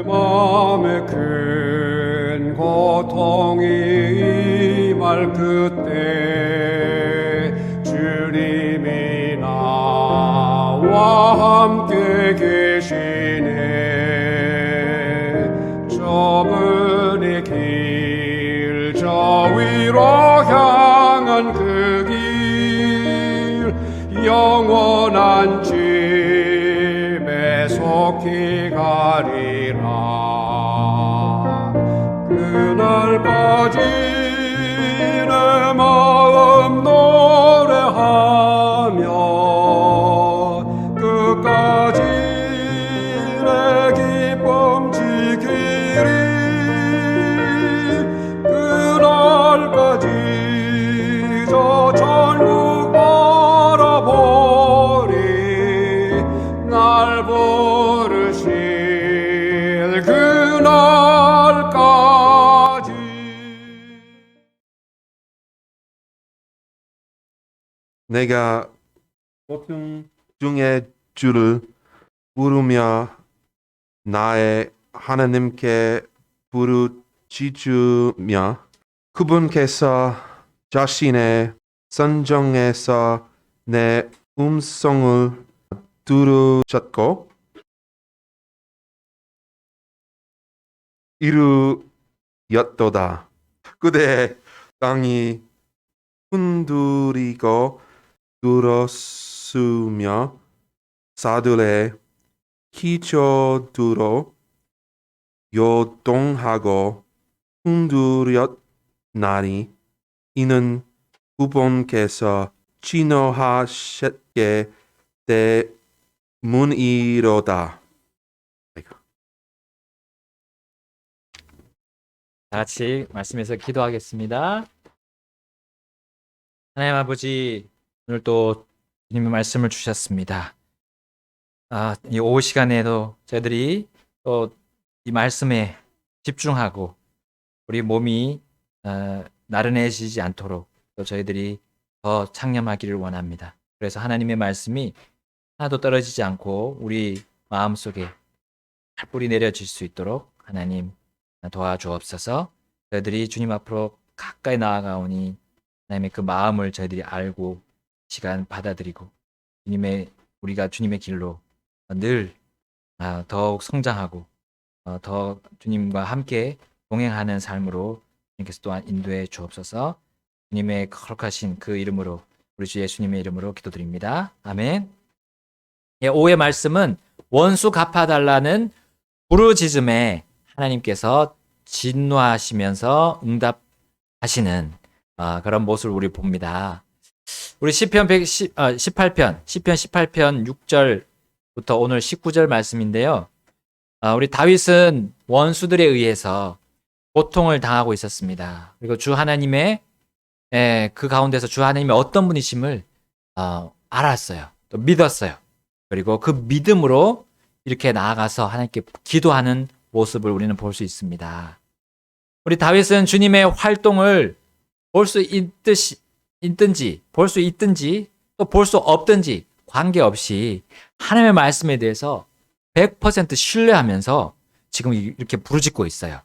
마음에 큰 고통이 임할 그때 주님이 나와 함께 계시네. 좁은 이 길 저 위로 향한 그 길 영원한 짐에 속히 가리라. 그날까지 내 마음 노래하며 끝까지 내 기쁨 지키리. 그날까지 저 천국 바라보리. 날 부르실 그날까지. 내가 고통 중에 주를 부르며 나의 하나님께 부르짖으며 그분께서 자신의 선정에서 내 음성을 들으셨고 이루였도다. 그때 땅이 흔들리고 들었으며 사들의 기초들로 요동하고 흔들렸나니 이는 그분께서 진노하셨기 때문이로다. 다 같이 말씀에서 기도하겠습니다. 하나님 아버지, 오늘 또 주님의 말씀을 주셨습니다. 이 오후 시간에도 저희들이 또 이 말씀에 집중하고 우리 몸이 나른해지지 않도록 또 저희들이 더 창념하기를 원합니다. 그래서 하나님의 말씀이 하나도 떨어지지 않고 우리 마음속에 뿌리 내려질 수 있도록 하나님 도와주옵소서. 저희들이 주님 앞으로 가까이 나아가오니 하나님의 그 마음을 저희들이 알고 시간 받아들이고 우리가 주님의 길로 늘 더욱 성장하고 더 주님과 함께 동행하는 삶으로 주님께서 또한 인도해 주옵소서. 주님의 거룩하신 그 이름으로 우리 주 예수님의 이름으로 기도드립니다. 아멘. 오후의 말씀은 원수 갚아달라는 부르짖음에 하나님께서 진노하시면서 응답하시는 그런 모습을 우리 봅니다. 우리 시편 18편 6절부터 오늘 19절 말씀인데요. 우리 다윗은 원수들에 의해서 고통을 당하고 있었습니다. 그리고 주 하나님의 그 가운데서 주 하나님의 어떤 분이심을 알았어요. 또 믿었어요. 그리고 그 믿음으로 이렇게 나아가서 하나님께 기도하는 모습을 우리는 볼 수 있습니다. 우리 다윗은 주님의 활동을 볼 수 있든지 볼 수 있든지 또 볼 수 없든지 관계없이 하나님의 말씀에 대해서 100% 신뢰하면서 지금 이렇게 부르짖고 있어요.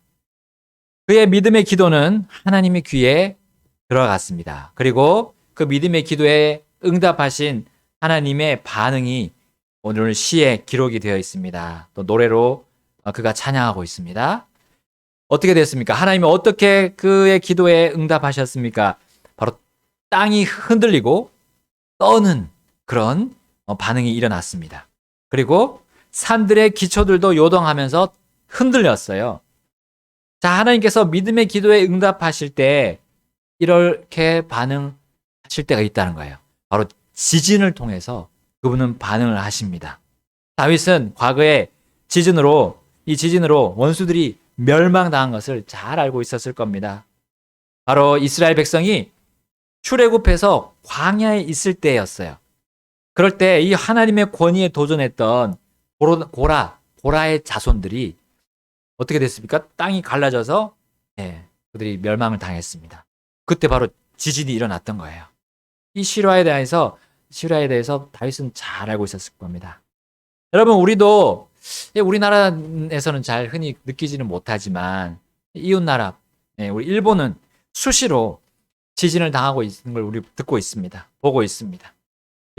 그의 믿음의 기도는 하나님의 귀에 들어갔습니다. 그리고 그 믿음의 기도에 응답하신 하나님의 반응이 오늘 시에 기록이 되어 있습니다. 또 노래로 그가 찬양하고 있습니다. 어떻게 됐습니까? 하나님이 어떻게 그의 기도에 응답하셨습니까? 바로 땅이 흔들리고 떠는 그런 반응이 일어났습니다. 그리고 산들의 기초들도 요동하면서 흔들렸어요. 자, 하나님께서 믿음의 기도에 응답하실 때 이렇게 반응하실 때가 있다는 거예요. 바로 지진을 통해서 그분은 반응을 하십니다. 다윗은 과거에 이 지진으로 원수들이 멸망당한 것을 잘 알고 있었을 겁니다. 바로 이스라엘 백성이 출애굽해서 광야에 있을 때였어요. 그럴 때 이 하나님의 권위에 도전했던 고라의 자손들이 어떻게 됐습니까? 땅이 갈라져서 그들이 멸망을 당했습니다. 그때 바로 지진이 일어났던 거예요. 이 실화에 대해서 다윗은 잘 알고 있었을 겁니다. 여러분, 우리도 우리나라에서는 잘 흔히 느끼지는 못하지만 이웃나라, 우리 일본은 수시로 지진을 당하고 있는 걸 우리 듣고 있습니다. 보고 있습니다.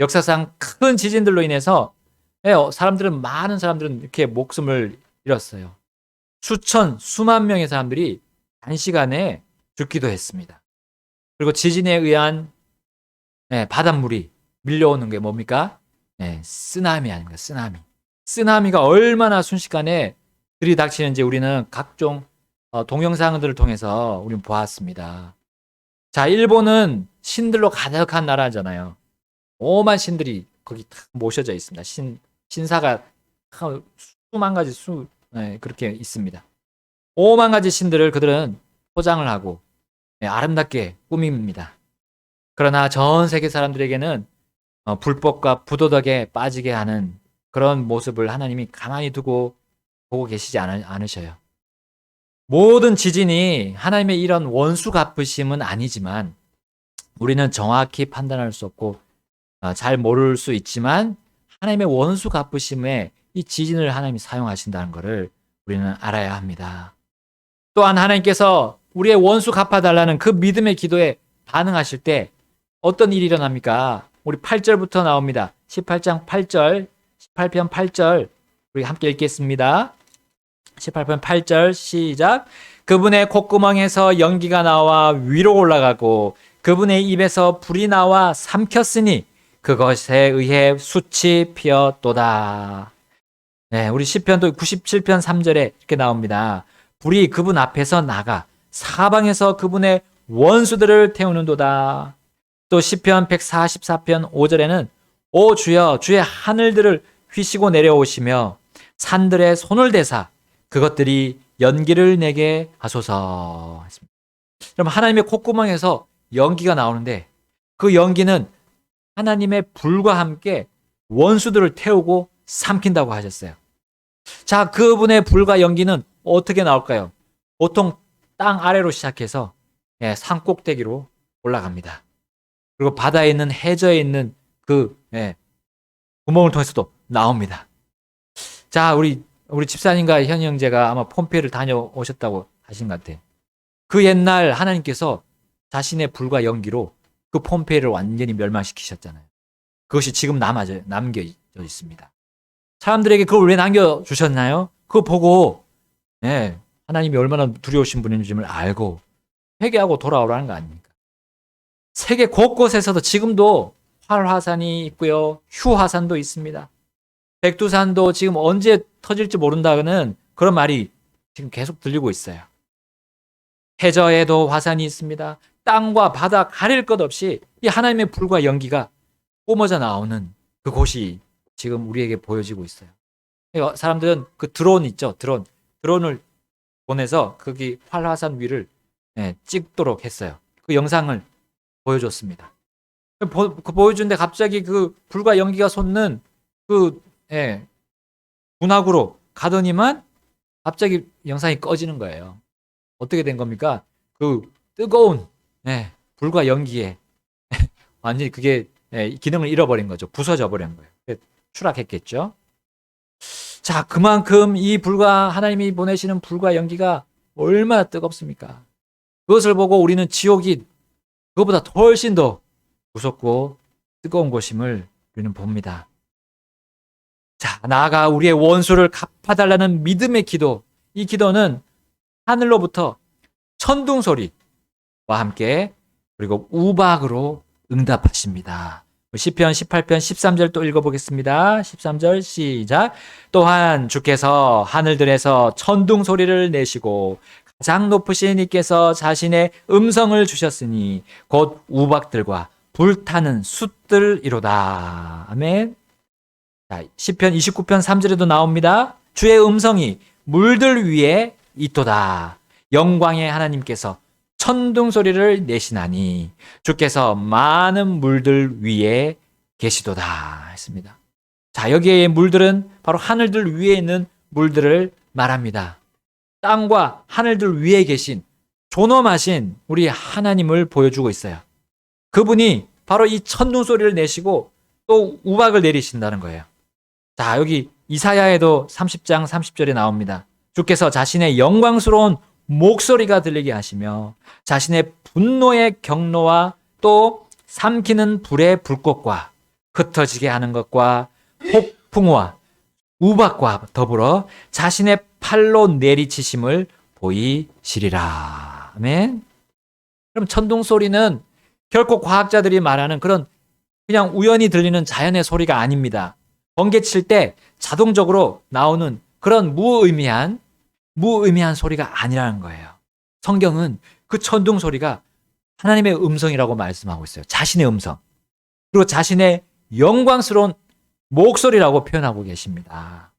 역사상 큰 지진들로 인해서 많은 사람들은 이렇게 목숨을 잃었어요. 수만 명의 사람들이 단시간에 죽기도 했습니다. 그리고 지진에 의한 바닷물이 밀려오는 게 뭡니까? 쓰나미 아닙니까? 쓰나미가 얼마나 순식간에 들이닥치는지 우리는 각종 동영상들을 통해서 우리는 보았습니다. 자, 일본은 신들로 가득한 나라잖아요. 오만 신들이 거기 탁 모셔져 있습니다. 신사가 수만 가지 그렇게 있습니다. 오만 가지 신들을 그들은 포장을 하고 아름답게 꾸밉니다. 그러나 전 세계 사람들에게는 불법과 부도덕에 빠지게 하는 그런 모습을 하나님이 가만히 두고 보고 계시지 않으셔요. 모든 지진이 하나님의 이런 원수 갚으심은 아니지만 우리는 정확히 판단할 수 없고 잘 모를 수 있지만 하나님의 원수 갚으심에 이 지진을 하나님이 사용하신다는 것을 우리는 알아야 합니다. 또한 하나님께서 우리의 원수 갚아달라는 그 믿음의 기도에 반응하실 때 어떤 일이 일어납니까? 우리 8절부터 나옵니다. 18장 8절, 18편 8절 우리 함께 읽겠습니다. 18편 8절 시작. 그분의 콧구멍에서 연기가 나와 위로 올라가고 그분의 입에서 불이 나와 삼켰으니 그것에 의해 숯이 피었도다. 우리 시편도 97편 3절에 이렇게 나옵니다. 불이 그분 앞에서 나가 사방에서 그분의 원수들을 태우는도다. 또 시편 144편 5절에는 오 주여 주의 하늘들을 휘시고 내려오시며 산들의 손을 대사 그것들이 연기를 내게 하소서. 그럼 하나님의 콧구멍에서 연기가 나오는데 그 연기는 하나님의 불과 함께 원수들을 태우고 삼킨다고 하셨어요. 자, 그분의 불과 연기는 어떻게 나올까요? 보통 땅 아래로 시작해서 산 꼭대기로 올라갑니다. 그리고 바다에 있는 해저에 있는 그 구멍을 통해서도 나옵니다. 자, 우리 집사님과 현희 형제가 아마 폼페이를 다녀오셨다고 하신 것 같아요. 그 옛날 하나님께서 자신의 불과 연기로 그 폼페이를 완전히 멸망시키셨잖아요. 그것이 지금 남겨져 있습니다. 사람들에게 그걸 왜 남겨주셨나요? 그거 보고 하나님이 얼마나 두려우신 분인지를 알고 회개하고 돌아오라는 거 아닙니까? 세계 곳곳에서도 지금도 활화산이 있고요. 휴화산도 있습니다. 백두산도 지금 언제 터질지 모른다는 그런 말이 지금 계속 들리고 있어요. 해저에도 화산이 있습니다. 땅과 바다 가릴 것 없이 이 하나님의 불과 연기가 뿜어져 나오는 그곳이 지금 우리에게 보여지고 있어요. 사람들은 그 드론 있죠. 드론을 보내서 거기 활화산 위를 찍도록 했어요. 그 영상을 보여줬습니다. 보여주는데 갑자기 그 불과 연기가 솟는 그 분화구로 가더니만 갑자기 영상이 꺼지는 거예요. 어떻게 된 겁니까? 그 뜨거운 불과 연기에 완전히 그게 기능을 잃어버린 거죠. 부서져 버린 거예요. 추락했겠죠. 자, 그만큼 이 하나님이 보내시는 불과 연기가 얼마나 뜨겁습니까? 그것을 보고 우리는 지옥이 그것보다 훨씬 더 무섭고 뜨거운 곳임을 우리는 봅니다. 자, 나아가 우리의 원수를 갚아달라는 믿음의 기도. 이 기도는 하늘로부터 천둥 소리와 함께 그리고 우박으로 응답하십니다. 시편 18편 13절 또 읽어보겠습니다. 13절 시작. 또한 주께서 하늘들에서 천둥 소리를 내시고 가장 높으신 이께서 자신의 음성을 주셨으니 곧 우박들과 불타는 숫들이로다. 아멘. 자, 시편 29편 3절에도 나옵니다. 주의 음성이 물들 위에 있도다. 영광의 하나님께서 천둥 소리를 내시나니 주께서 많은 물들 위에 계시도다 했습니다. 자, 여기에 물들은 바로 하늘들 위에 있는 물들을 말합니다. 땅과 하늘들 위에 계신 존엄하신 우리 하나님을 보여주고 있어요. 그분이 바로 이 천둥 소리를 내시고 또 우박을 내리신다는 거예요. 자, 여기 이사야에도 30장 30절에 나옵니다. 주께서 자신의 영광스러운 목소리가 들리게 하시며 자신의 분노의 경로와 또 삼키는 불의 불꽃과 흩어지게 하는 것과 폭풍과 우박과 더불어 자신의 팔로 내리치심을 보이시리라. 아멘. 그럼 천둥 소리는 결코 과학자들이 말하는 그런 그냥 우연히 들리는 자연의 소리가 아닙니다. 번개 칠 때 자동적으로 나오는 그런 무의미한 소리가 아니라는 거예요. 성경은 그 천둥 소리가 하나님의 음성이라고 말씀하고 있어요. 자신의 음성. 그리고 자신의 영광스러운 목소리라고 표현하고 계십니다.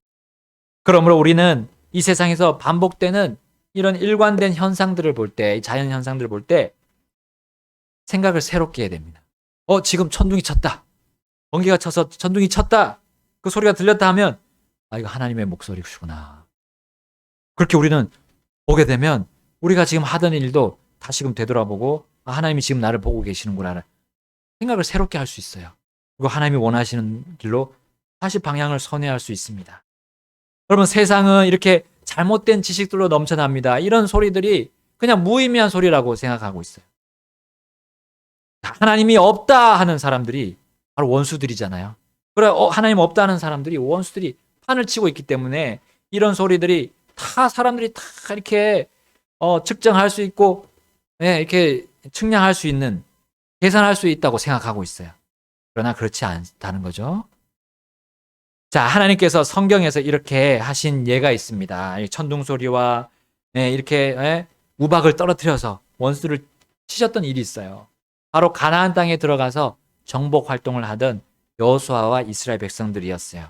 그러므로 우리는 이 세상에서 반복되는 이런 일관된 현상들을 볼 때, 자연 현상들을 볼 때 생각을 새롭게 해야 됩니다. 지금 천둥이 쳤다. 번개가 쳐서 천둥이 쳤다. 그 소리가 들렸다 하면 이거 하나님의 목소리구나. 그렇게 우리는 보게 되면 우리가 지금 하던 일도 다시금 되돌아보고 하나님이 지금 나를 보고 계시는구나. 생각을 새롭게 할 수 있어요. 그리고 하나님이 원하시는 길로 다시 방향을 선회할 수 있습니다. 여러분, 세상은 이렇게 잘못된 지식들로 넘쳐납니다. 이런 소리들이 그냥 무의미한 소리라고 생각하고 있어요. 하나님이 없다 하는 사람들이 바로 원수들이잖아요. 그래, 하나님 없다 하는 사람들이 원수들이 판을 치고 있기 때문에 이런 소리들이 다 사람들이 다 이렇게 측정할 수 있고 이렇게 측량할 수 있는, 계산할 수 있다고 생각하고 있어요. 그러나 그렇지 않다는 거죠. 자, 하나님께서 성경에서 이렇게 하신 예가 있습니다. 천둥 소리와 이렇게 우박을 떨어뜨려서 원수를 치셨던 일이 있어요. 바로 가나안 땅에 들어가서 정복 활동을 하던 여호수아와 이스라엘 백성들이었어요.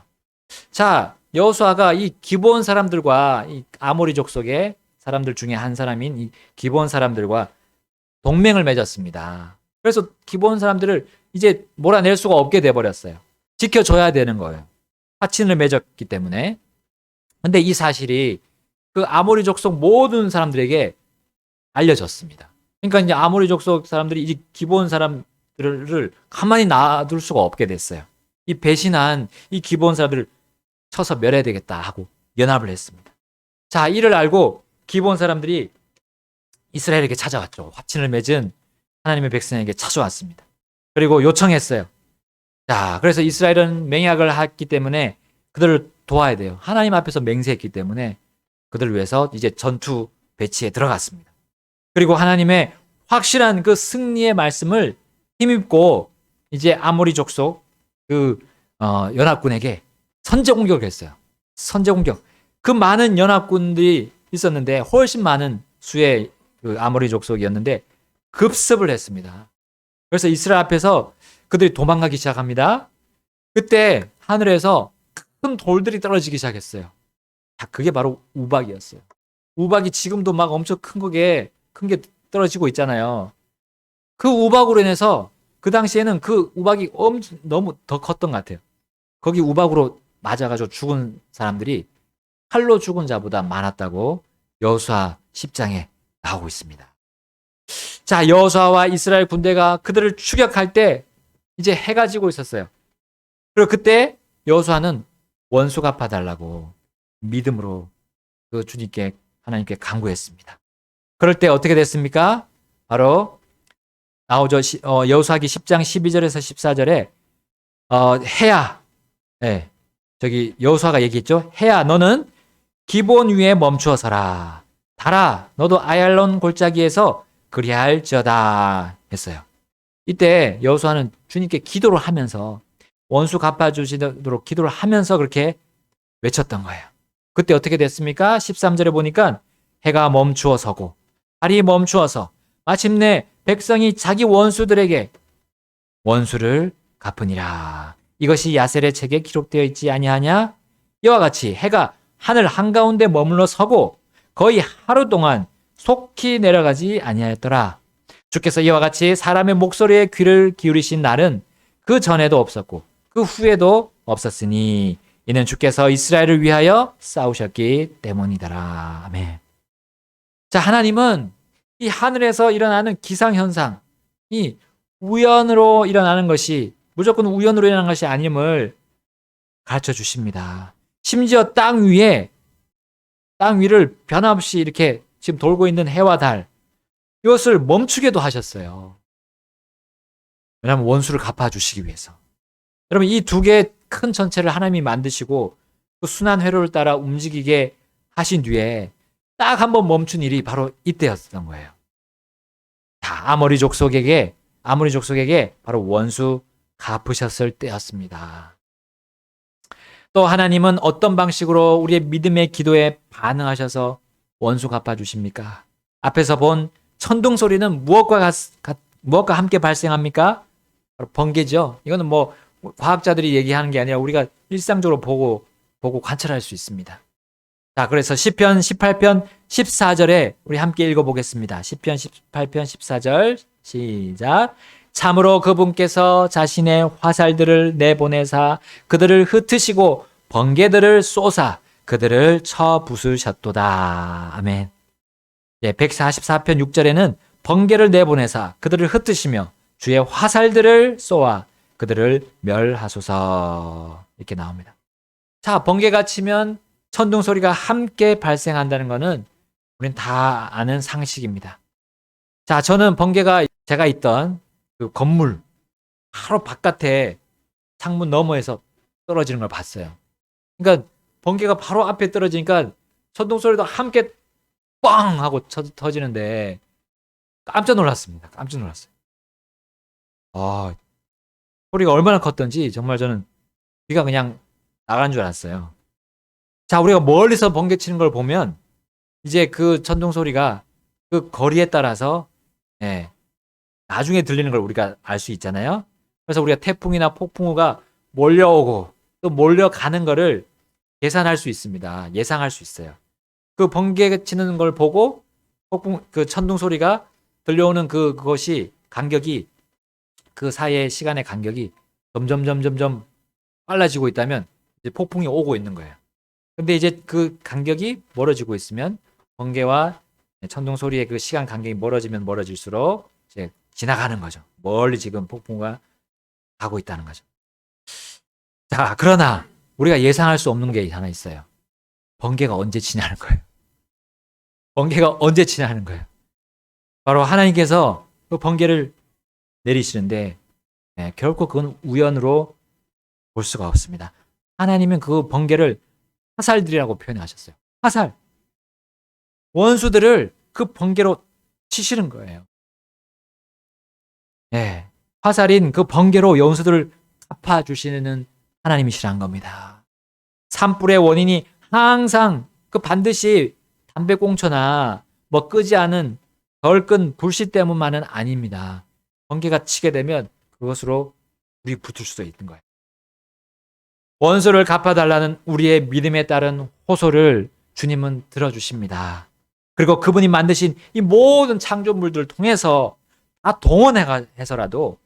자, 여호수아가 이 기브온 사람들과 이 아모리 족속의 사람들 중에 한 사람인 이 기브온 사람들과 동맹을 맺었습니다. 그래서 기브온 사람들을 이제 몰아낼 수가 없게 돼버렸어요. 지켜줘야 되는 거예요. 화친을 맺었기 때문에. 근데 이 사실이 그 아모리 족속 모든 사람들에게 알려졌습니다. 그러니까 이제 아모리 족속 사람들이 이 기브온 사람들을 가만히 놔둘 수가 없게 됐어요. 이 배신한 이 기브온 사람들을 쳐서 멸해야 되겠다 하고 연합을 했습니다. 자, 이를 알고 기브온 사람들이 이스라엘에게 찾아왔죠. 화친을 맺은 하나님의 백성에게 찾아왔습니다. 그리고 요청했어요. 자, 그래서 이스라엘은 맹약을 했기 때문에 그들을 도와야 돼요. 하나님 앞에서 맹세했기 때문에 그들을 위해서 이제 전투 배치에 들어갔습니다. 그리고 하나님의 확실한 그 승리의 말씀을 힘입고 이제 아모리 족속 그 연합군에게 선제 공격을 했어요. 선제 공격. 그 많은 연합군들이 있었는데 훨씬 많은 수의 그 아모리 족속이었는데 급습을 했습니다. 그래서 이스라엘 앞에서 그들이 도망가기 시작합니다. 그때 하늘에서 큰 돌들이 떨어지기 시작했어요. 자, 그게 바로 우박이었어요. 우박이 지금도 막 엄청 큰 게 떨어지고 있잖아요. 그 우박으로 인해서 그 당시에는 그 우박이 너무 더 컸던 것 같아요. 거기 우박으로 맞아가지고 죽은 사람들이 칼로 죽은 자보다 많았다고 여호수아 10장에 나오고 있습니다. 자, 여호수아와 이스라엘 군대가 그들을 추격할 때 이제 해가 지고 있었어요. 그리고 그때 여호수아는 원수 갚아달라고 믿음으로 그 주님께 하나님께 간구했습니다. 그럴 때 어떻게 됐습니까? 바로 나오죠. 여호수아기 10장 12절에서 14절에 해야, 저기 여호수아가 얘기했죠. 해야, 너는 기브온 위에 멈추어 서라. 달아, 너도 아얄론 골짜기에서 그리할지어다 했어요. 이때 여호수아는 주님께 기도를 하면서 원수 갚아주시도록 기도를 하면서 그렇게 외쳤던 거예요. 그때 어떻게 됐습니까? 13절에 보니까 해가 멈추어 서고 달이 멈추어서 마침내 백성이 자기 원수들에게 원수를 갚으니라. 이것이 야셀의 책에 기록되어 있지 아니하냐? 이와 같이 해가 하늘 한가운데 머물러 서고 거의 하루 동안 속히 내려가지 아니하였더라. 주께서 이와 같이 사람의 목소리에 귀를 기울이신 날은 그 전에도 없었고 그 후에도 없었으니 이는 주께서 이스라엘을 위하여 싸우셨기 때문이더라. 아멘. 자, 하나님은 이 하늘에서 일어나는 기상현상, 이 우연으로 일어나는 것이 무조건 우연으로 일어나는 것이 아님을 가르쳐 주십니다. 심지어 땅 위를 변함없이 이렇게 지금 돌고 있는 해와 달, 이것을 멈추게도 하셨어요. 왜냐하면 원수를 갚아주시기 위해서. 여러분, 이 두 개의 큰 전체를 하나님이 만드시고 그 순환 회로를 따라 움직이게 하신 뒤에 딱 한 번 멈춘 일이 바로 이때였던 거예요. 자, 아모리 족속에게 바로 원수 갚으셨을 때였습니다. 또 하나님은 어떤 방식으로 우리의 믿음의 기도에 반응하셔서 원수 갚아주십니까? 앞에서 본 천둥 소리는 무엇과 함께 발생합니까? 바로 번개죠. 이거는 뭐 과학자들이 얘기하는 게 아니라 우리가 일상적으로 보고 관찰할 수 있습니다. 자, 그래서 시편 18편 14절에 우리 함께 읽어보겠습니다. 시편 18편 14절 시작. 참으로 그분께서 자신의 화살들을 내보내사 그들을 흩으시고 번개들을 쏘사 그들을 쳐 부수셨도다. 아멘. 144편 6절에는 번개를 내보내사 그들을 흩으시며 주의 화살들을 쏘아 그들을 멸하소서. 이렇게 나옵니다. 자, 번개가 치면 천둥 소리가 함께 발생한다는 것은 우리는 다 아는 상식입니다. 자, 저는 번개가 제가 있던 그 건물 바로 바깥에 창문 너머에서 떨어지는 걸 봤어요. 그러니까 번개가 바로 앞에 떨어지니까 천둥 소리도 함께 뻥 하고 터지는데 깜짝 놀랐습니다. 깜짝 놀랐어요. 소리가 얼마나 컸던지 정말 저는 귀가 그냥 나간 줄 알았어요. 자, 우리가 멀리서 번개 치는 걸 보면 이제 그 천둥 소리가 그 거리에 따라서 나중에 들리는 걸 우리가 알 수 있잖아요. 그래서 우리가 태풍이나 폭풍우가 몰려오고 또 몰려가는 거를 계산할 수 있습니다. 예상할 수 있어요. 그 번개 치는 걸 보고 그 천둥 소리가 들려오는 그것이 간격이 그 사이의 시간의 간격이 점점 빨라지고 있다면 이제 폭풍이 오고 있는 거예요. 근데 이제 그 간격이 멀어지고 있으면 번개와 천둥 소리의 그 시간 간격이 멀어지면 멀어질수록 이제 지나가는 거죠. 멀리 지금 폭풍우가 가고 있다는 거죠. 자, 그러나 우리가 예상할 수 없는 게 하나 있어요. 번개가 언제 치냐는 거예요. 번개가 언제 치냐는 거예요. 바로 하나님께서 그 번개를 내리시는데 결코 그건 우연으로 볼 수가 없습니다. 하나님은 그 번개를 화살들이라고 표현하셨어요. 화살. 원수들을 그 번개로 치시는 거예요. 화살인 그 번개로 원수들을 갚아주시는 하나님이시란 겁니다. 산불의 원인이 항상 그 반드시 담배꽁초나 뭐 끄지 않은 덜 끈 불씨 때문만은 아닙니다. 번개가 치게 되면 그것으로 불이 붙을 수도 있는 거예요. 원수를 갚아달라는 우리의 믿음에 따른 호소를 주님은 들어주십니다. 그리고 그분이 만드신 이 모든 창조물들을 통해서 다 동원해서라도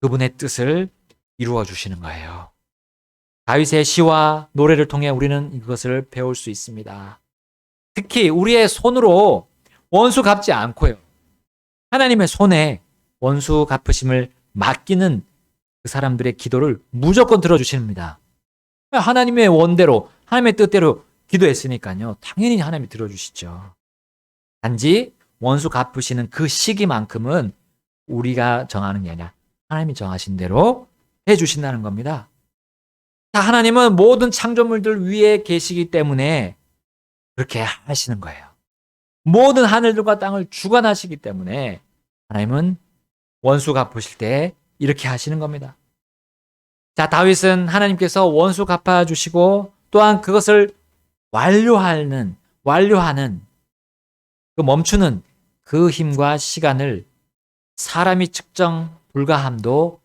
그분의 뜻을 이루어 주시는 거예요. 다윗의 시와 노래를 통해 우리는 이것을 배울 수 있습니다. 특히 우리의 손으로 원수 갚지 않고요. 하나님의 손에 원수 갚으심을 맡기는 그 사람들의 기도를 무조건 들어주십니다. 하나님의 원대로, 하나님의 뜻대로 기도했으니까요. 당연히 하나님이 들어주시죠. 단지 원수 갚으시는 그 시기만큼은 우리가 정하는 게 아니라 하나님이 정하신 대로 해주신다는 겁니다. 자, 하나님은 모든 창조물들 위에 계시기 때문에 그렇게 하시는 거예요. 모든 하늘들과 땅을 주관하시기 때문에 하나님은 원수 갚으실 때 이렇게 하시는 겁니다. 자, 다윗은 하나님께서 원수 갚아주시고 또한 그것을 완료하는 그 멈추는 그 힘과 시간을 사람이 측정 불가함도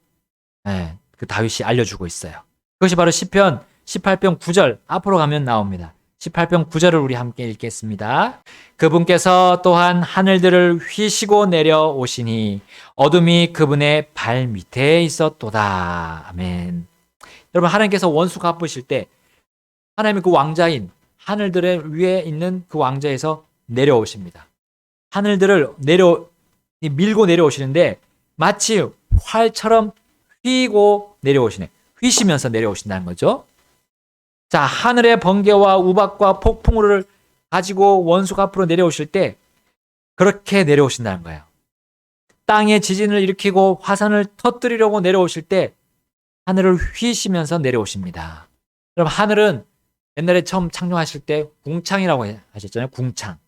그 다윗이 알려주고 있어요. 그것이 바로 시편 18편 9절 앞으로 가면 나옵니다. 18편 9절을 우리 함께 읽겠습니다. 그분께서 또한 하늘들을 휘시고 내려오시니 어둠이 그분의 발 밑에 있었도다. 아멘. 여러분, 하나님께서 원수 갚으실 때 하나님의 그 왕자인 하늘들의 위에 있는 그 왕자에서 내려오십니다. 하늘들을 밀고 내려오시는데 마치 활처럼 휘고 내려오시네. 휘시면서 내려오신다는 거죠. 자, 하늘의 번개와 우박과 폭풍우를 가지고 원수가 앞으로 내려오실 때 그렇게 내려오신다는 거예요. 땅에 지진을 일으키고 화산을 터뜨리려고 내려오실 때 하늘을 휘시면서 내려오십니다. 그럼 하늘은 옛날에 처음 창조하실 때 궁창이라고 하셨잖아요. 궁창.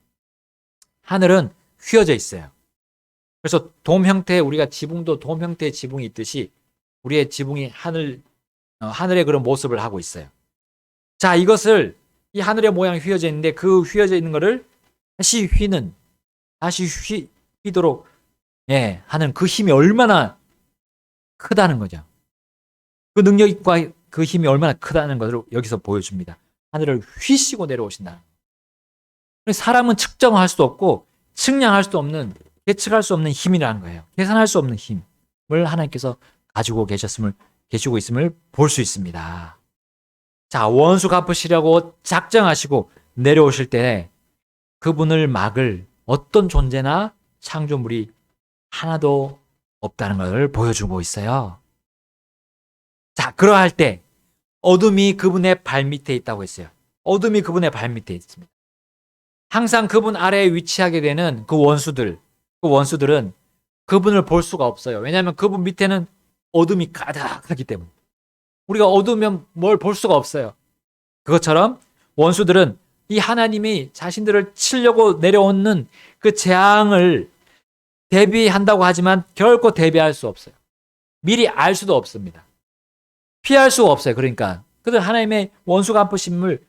하늘은 휘어져 있어요. 그래서 돔 형태의 우리가 지붕도 돔 형태의 지붕이 있듯이 우리의 지붕이 하늘의 그런 모습을 하고 있어요. 자, 이것을 이 하늘의 모양이 휘어져 있는데 그 휘어져 있는 거를 다시 휘도록 하는 그 힘이 얼마나 크다는 거죠. 그 능력과 그 힘이 얼마나 크다는 것을 여기서 보여줍니다. 하늘을 휘시고 내려오신다. 사람은 측정할 수 없고 측량할 수 없는, 예측할 수 없는 힘이라는 거예요. 계산할 수 없는 힘을 하나님께서 가지고 계시고 있음을 볼 수 있습니다. 자, 원수 갚으시려고 작정하시고 내려오실 때 그분을 막을 어떤 존재나 창조물이 하나도 없다는 것을 보여주고 있어요. 자, 그러할 때 어둠이 그분의 발밑에 있다고 했어요. 어둠이 그분의 발밑에 있습니다. 항상 그분 아래에 위치하게 되는 그 원수들은 그분을 볼 수가 없어요. 왜냐하면 그분 밑에는 어둠이 가득하기 때문에. 우리가 어두우면 뭘 볼 수가 없어요. 그것처럼 원수들은 이 하나님이 자신들을 치려고 내려오는 그 재앙을 대비한다고 하지만 결코 대비할 수 없어요. 미리 알 수도 없습니다. 피할 수가 없어요. 그러니까 그들 하나님의 원수 갚으심을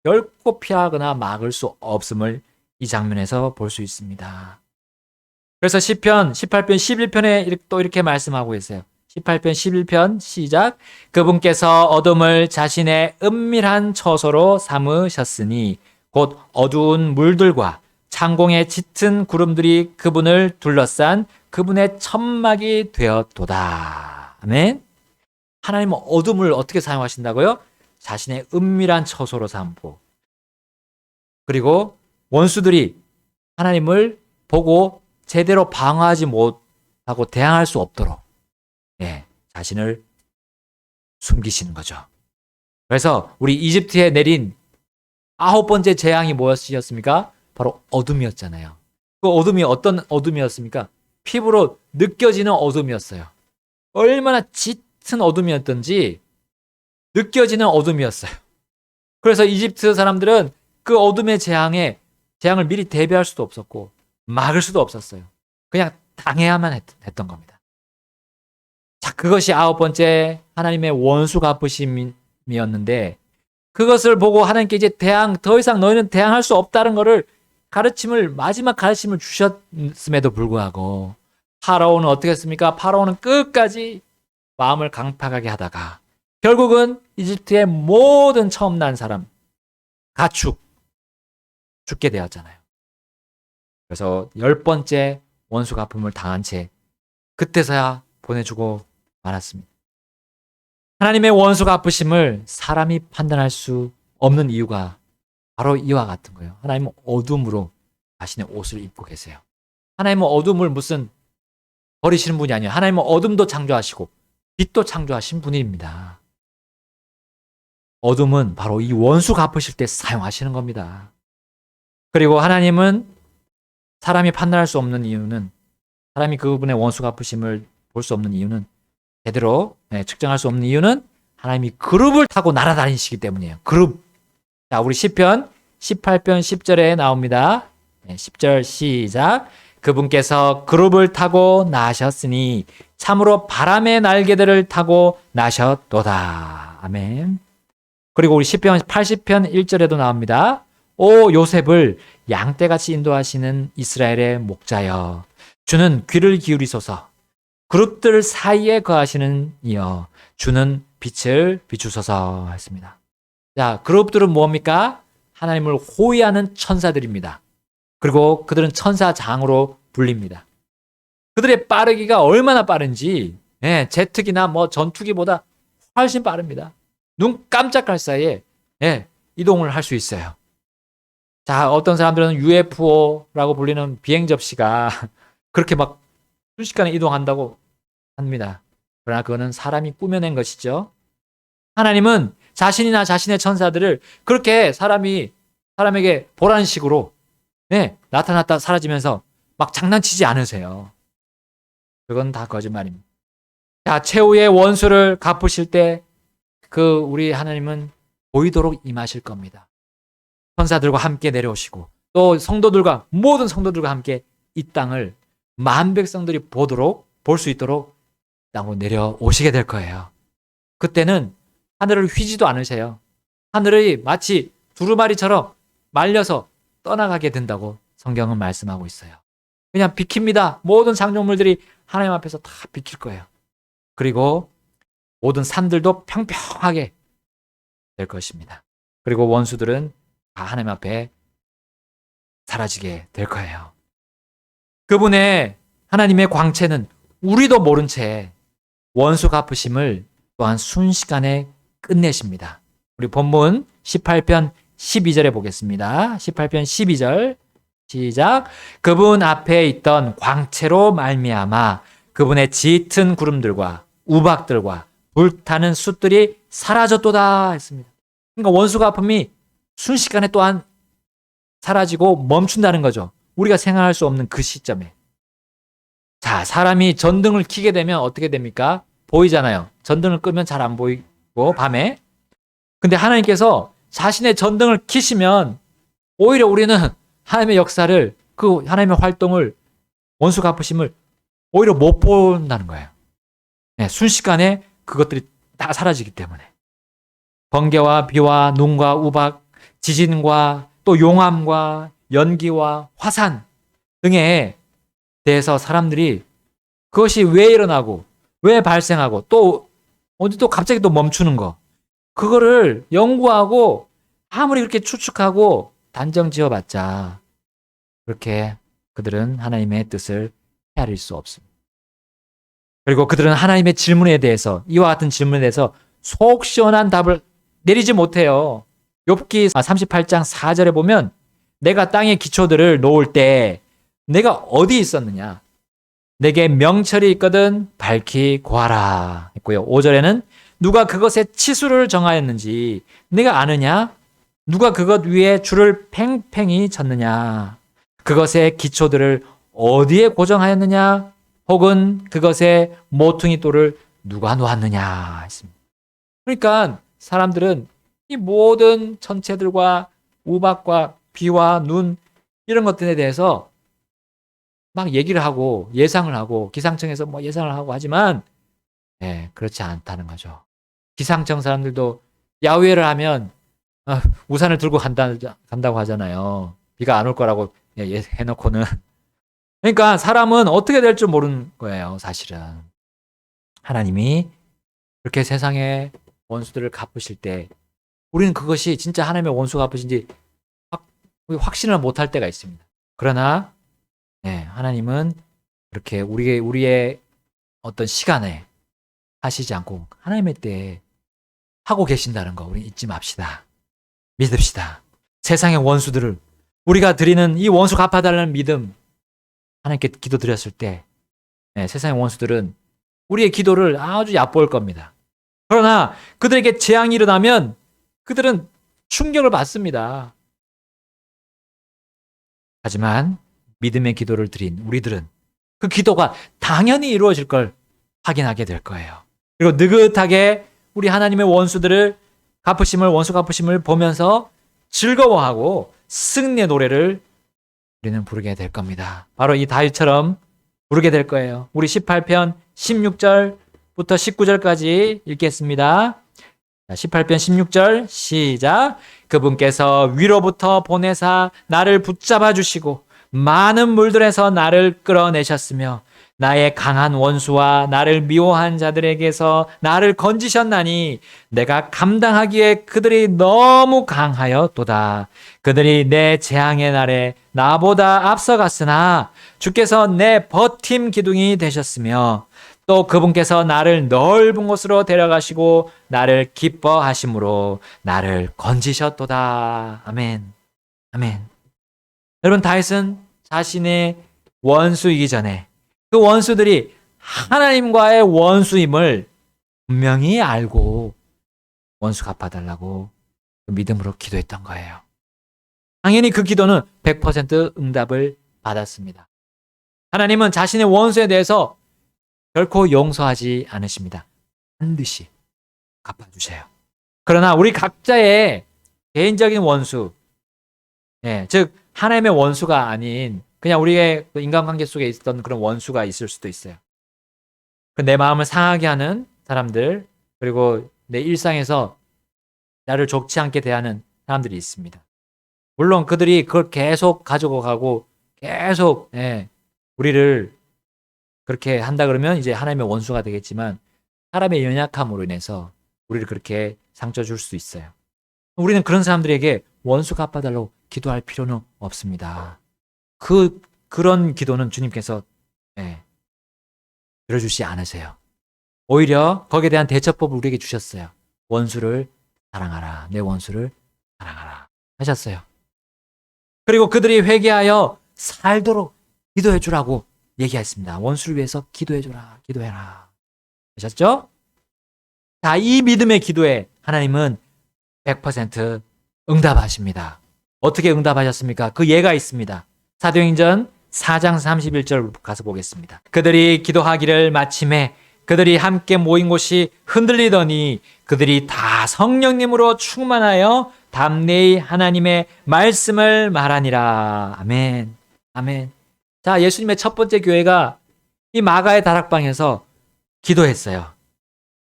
결코 피하거나 막을 수 없음을 이 장면에서 볼 수 있습니다. 그래서 시편 18편 11편에 또 이렇게 말씀하고 있어요. 18편 11편 시작. 그분께서 어둠을 자신의 은밀한 처소로 삼으셨으니 곧 어두운 물들과 창공의 짙은 구름들이 그분을 둘러싼 그분의 천막이 되었도다. 아멘. 하나님은 어둠을 어떻게 사용하신다고요? 자신의 은밀한 처소로 삼고, 그리고 원수들이 하나님을 보고 제대로 방어하지 못하고 대항할 수 없도록 자신을 숨기시는 거죠. 그래서 우리 이집트에 내린 9번째 재앙이 무엇이었습니까? 바로 어둠이었잖아요. 그 어둠이 어떤 어둠이었습니까? 피부로 느껴지는 어둠이었어요. 얼마나 짙은 어둠이었던지 느껴지는 어둠이었어요. 그래서 이집트 사람들은 그 어둠의 재앙을 미리 대비할 수도 없었고 막을 수도 없었어요. 그냥 당해야만 했던 겁니다. 자, 그것이 9번째 하나님의 원수 갚으심이었는데, 그것을 보고 하나님께 이제 더 이상 너희는 대항할 수 없다는 것을 마지막 가르침을 주셨음에도 불구하고 파라오는 어떻게 했습니까? 파라오는 끝까지 마음을 강팍하게 하다가 결국은 이집트의 모든 처음 난 사람 가축 죽게 되었잖아요. 그래서 10번째 원수 갚음을 당한 채 그때서야 보내주고 말았습니다. 하나님의 원수 갚으심을 사람이 판단할 수 없는 이유가 바로 이와 같은 거예요. 하나님은 어둠으로 자신의 옷을 입고 계세요. 하나님은 어둠을 무슨 버리시는 분이 아니에요. 하나님은 어둠도 창조하시고 빛도 창조하신 분입니다. 어둠은 바로 이 원수 갚으실 때 사용하시는 겁니다. 그리고 하나님은 사람이 판단할 수 없는 이유는, 사람이 그분의 원수 갚으심을 볼 수 없는 이유는, 제대로 측정할 수 없는 이유는 하나님이 그룹을 타고 날아다니시기 때문이에요. 그룹. 자, 우리 시편 18편 10절에 나옵니다. 10절 시작. 그분께서 그룹을 타고 나셨으니 참으로 바람의 날개들을 타고 나셨도다. 아멘. 그리고 우리 시편 80편 1절에도 나옵니다. 오 요셉을 양떼같이 인도하시는 이스라엘의 목자여, 주는 귀를 기울이소서. 그룹들 사이에 거하시는 이여, 주는 빛을 비추소서 했습니다. 자, 그룹들은 뭡니까? 하나님을 호위하는 천사들입니다. 그리고 그들은 천사장으로 불립니다. 그들의 빠르기가 얼마나 빠른지, 제트기나 전투기보다 훨씬 빠릅니다. 눈 깜짝할 사이에 이동을 할 수 있어요. 자, 어떤 사람들은 UFO라고 불리는 비행 접시가 그렇게 막 순식간에 이동한다고 합니다. 그러나 그거는 사람이 꾸며낸 것이죠. 하나님은 자신이나 자신의 천사들을 그렇게 사람에게 보라는 식으로 나타났다 사라지면서 막 장난치지 않으세요. 그건 다 거짓말입니다. 자, 최후의 원수를 갚으실 때 우리 하나님은 보이도록 임하실 겁니다. 천사들과 함께 내려오시고 또 모든 성도들과 함께 이 땅을 만 백성들이 볼 수 있도록 땅으로 내려오시게 될 거예요. 그때는 하늘을 휘지도 않으세요. 하늘이 마치 두루마리처럼 말려서 떠나가게 된다고 성경은 말씀하고 있어요. 그냥 비킵니다. 모든 창조물들이 하나님 앞에서 다 비킬 거예요. 그리고 모든 산들도 평평하게 될 것입니다. 그리고 원수들은 다 하나님 앞에 사라지게 될 거예요. 그분의 하나님의 광채는 우리도 모른 채 원수 갚으심을 또한 순식간에 끝내십니다. 우리 본문 18편 12절에 보겠습니다. 18편 12절 시작. 그분 앞에 있던 광채로 말미암아 그분의 짙은 구름들과 우박들과 불타는 숯들이 사라졌도다 했습니다. 그러니까 원수 갚음이 순식간에 또한 사라지고 멈춘다는 거죠. 우리가 생각할 수 없는 그 시점에. 자, 사람이 전등을 켜게 되면 어떻게 됩니까? 보이잖아요. 전등을 끄면 잘 안 보이고 밤에. 근데 하나님께서 자신의 전등을 켜시면 오히려 우리는 하나님의 역사를 하나님의 활동을 원수 갚으심을 오히려 못 본다는 거예요. 순식간에 그것들이 다 사라지기 때문에. 번개와 비와 눈과 우박, 지진과 또 용암과 연기와 화산 등에 대해서 사람들이 그것이 왜 일어나고 왜 발생하고 또 어디 또 갑자기 또 멈추는 거 그거를 연구하고 아무리 그렇게 추측하고 단정 지어봤자 그렇게 그들은 하나님의 뜻을 헤아릴 수 없습니다. 그리고 그들은 하나님의 질문에 대해서 이와 같은 질문에 대해서 속 시원한 답을 내리지 못해요. 욥기 38장 4절에 보면 내가 땅의 기초들을 놓을 때 내가 어디 있었느냐? 내게 명철이 있거든 밝히 구하라 했고요. 5절에는 누가 그것의 치수를 정하였는지 내가 아느냐? 누가 그것 위에 줄을 팽팽히 쳤느냐? 그것의 기초들을 어디에 고정하였느냐? 혹은 그것의 모퉁이 돌을 누가 놓았느냐 했습니다. 그러니까 사람들은 이 모든 천체들과 우박과 비와 눈 이런 것들에 대해서 막 얘기를 하고 예상을 하고 기상청에서 뭐 예상을 하고 하지만 그렇지 않다는 거죠. 기상청 사람들도 야외를 하면 우산을 들고 간다고 하잖아요. 비가 안 올 거라고 해놓고는. 그러니까 사람은 어떻게 될 줄 모르는 거예요, 사실은. 하나님이 그렇게 세상의 원수들을 갚으실 때 우리는 그것이 진짜 하나님의 원수가 갚으신지 확신을 못할 때가 있습니다. 그러나 하나님은 그렇게 우리의 어떤 시간에 하시지 않고 하나님의 때에 하고 계신다는 거 우리 잊지 맙시다. 믿읍시다. 세상의 원수들을 우리가 드리는 이 원수 갚아달라는 믿음 하나님께 기도드렸을 때 세상의 원수들은 우리의 기도를 아주 얕볼 겁니다. 그러나 그들에게 재앙이 일어나면 그들은 충격을 받습니다. 하지만 믿음의 기도를 드린 우리들은 그 기도가 당연히 이루어질 걸 확인하게 될 거예요. 그리고 느긋하게 우리 하나님의 원수 갚으심을 보면서 즐거워하고 승리의 노래를 우리는 부르게 될 겁니다. 바로 이 다윗처럼 부르게 될 거예요. 우리 18편 16절부터 19절까지 읽겠습니다. 18편 16절 시작. 그분께서 위로부터 보내사 나를 붙잡아 주시고 많은 물들에서 나를 끌어내셨으며 나의 강한 원수와 나를 미워한 자들에게서 나를 건지셨나니 내가 감당하기에 그들이 너무 강하였도다. 그들이 내 재앙의 날에 나보다 앞서갔으나 주께서 내 버팀 기둥이 되셨으며 또 그분께서 나를 넓은 곳으로 데려가시고 나를 기뻐하심으로 나를 건지셨도다. 아멘. 아멘. 여러분, 다윗은 자신의 원수이기 전에 그 원수들이 하나님과의 원수임을 분명히 알고 원수 갚아달라고 믿음으로 기도했던 거예요. 당연히 그 기도는 100% 응답을 받았습니다. 하나님은 자신의 원수에 대해서 결코 용서하지 않으십니다. 반드시 갚아주세요. 그러나 우리 각자의 개인적인 원수, 즉 하나님의 원수가 아닌 그냥 우리의 인간관계 속에 있었던 그런 원수가 있을 수도 있어요. 내 마음을 상하게 하는 사람들, 그리고 내 일상에서 나를 좋지 않게 대하는 사람들이 있습니다. 물론 그들이 그걸 계속 가지고 가고 계속 우리를 그렇게 한다 그러면 이제 하나님의 원수가 되겠지만, 사람의 연약함으로 인해서 우리를 그렇게 상처 줄 수 있어요. 우리는 그런 사람들에게 원수 갚아달라고 기도할 필요는 없습니다. 그런 기도는 주님께서 들어주지 않으세요. 오히려 거기에 대한 대처법을 우리에게 주셨어요. 원수를 사랑하라. 내 원수를 사랑하라 하셨어요. 그리고 그들이 회개하여 살도록 기도해 주라고 얘기했습니다. 원수를 위해서 기도해 주라. 기도해라. 하셨죠? 자, 이 믿음의 기도에 하나님은 100% 응답하십니다. 어떻게 응답하셨습니까? 그 예가 있습니다. 사도행전 4장 31절 가서 보겠습니다. 그들이 기도하기를 마침에 그들이 함께 모인 곳이 흔들리더니 그들이 다 성령님으로 충만하여 담대히 하나님의 말씀을 말하니라. 아멘. 아멘. 자, 예수님의 첫 번째 교회가 이 마가의 다락방에서 기도했어요.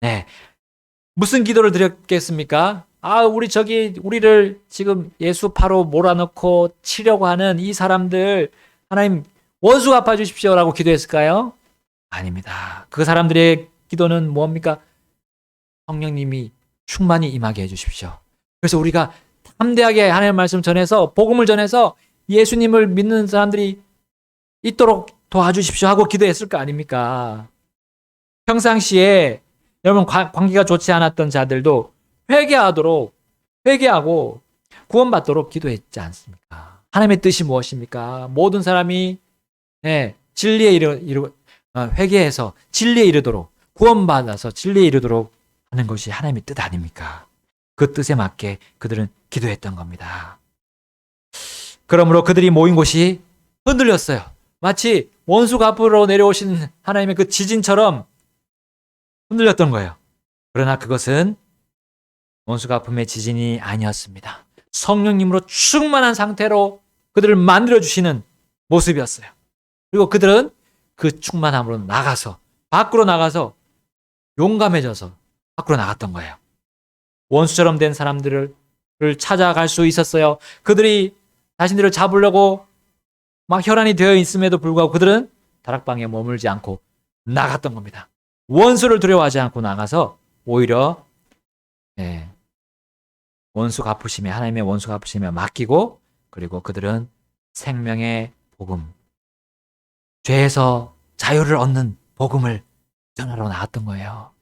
네. 무슨 기도를 드렸겠습니까? 우리를 지금 예수파로 몰아넣고 치려고 하는 이 사람들, 하나님 원수 갚아주십시오라고 기도했을까요? 아닙니다. 그 사람들의 기도는 뭡니까? 성령님이 충만히 임하게 해주십시오. 그래서 우리가 담대하게 하나님의 말씀 전해서, 복음을 전해서 예수님을 믿는 사람들이 있도록 도와주십시오 하고 기도했을 거 아닙니까? 평상시에 여러분 관계가 좋지 않았던 자들도 회개하고 구원받도록 기도했지 않습니까? 하나님의 뜻이 무엇입니까? 모든 사람이 진리에 회개해서 진리에 이르도록, 구원받아서 진리에 이르도록 하는 것이 하나님의 뜻 아닙니까? 그 뜻에 맞게 그들은 기도했던 겁니다. 그러므로 그들이 모인 곳이 흔들렸어요. 마치 원수가 앞으로 내려오신 하나님의 그 지진처럼 흔들렸던 거예요. 그러나 그것은 원수가 아픔의 지진이 아니었습니다. 성령님으로 충만한 상태로 그들을 만들어주시는 모습이었어요. 그리고 그들은 그 충만함으로 밖으로 나가서 용감해져서 밖으로 나갔던 거예요. 원수처럼 된 사람들을 찾아갈 수 있었어요. 그들이 자신들을 잡으려고 막 혈안이 되어 있음에도 불구하고 그들은 다락방에 머물지 않고 나갔던 겁니다. 원수를 두려워하지 않고 나가서 오히려 원수 갚으심에, 하나님의 원수 갚으심에 맡기고, 그리고 그들은 생명의 복음, 죄에서 자유를 얻는 복음을 전하러 나왔던 거예요.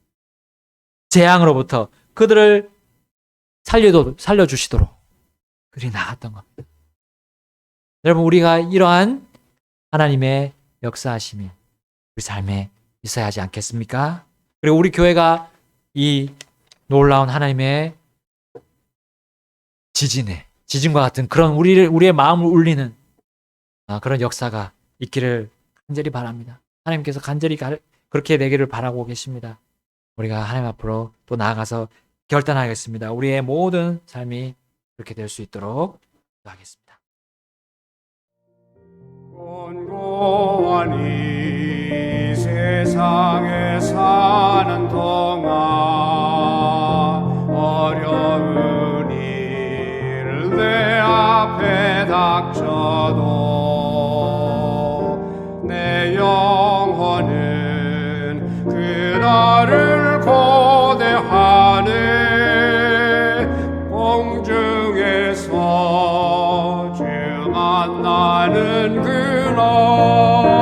재앙으로부터 그들을 살려주시도록 그들이 나갔던 겁니다. 여러분, 우리가 이러한 하나님의 역사하심이 우리 삶에 있어야 하지 않겠습니까? 그리고 우리 교회가 이 놀라운 하나님의 지진과 같은 그런 우리의 마음을 울리는 그런 역사가 있기를 간절히 바랍니다. 하나님께서 간절히 그렇게 되기를 바라고 계십니다. 우리가 하나님 앞으로 또 나아가서 결단하겠습니다. 우리의 모든 삶이 그렇게 될 수 있도록 기도하겠습니다. 곤고한 이 세상에 사는 동안 어려운 일 내 앞에 닥쳐도 내 영혼은 그날을 고대하네. 공중에서 주 만나는 그날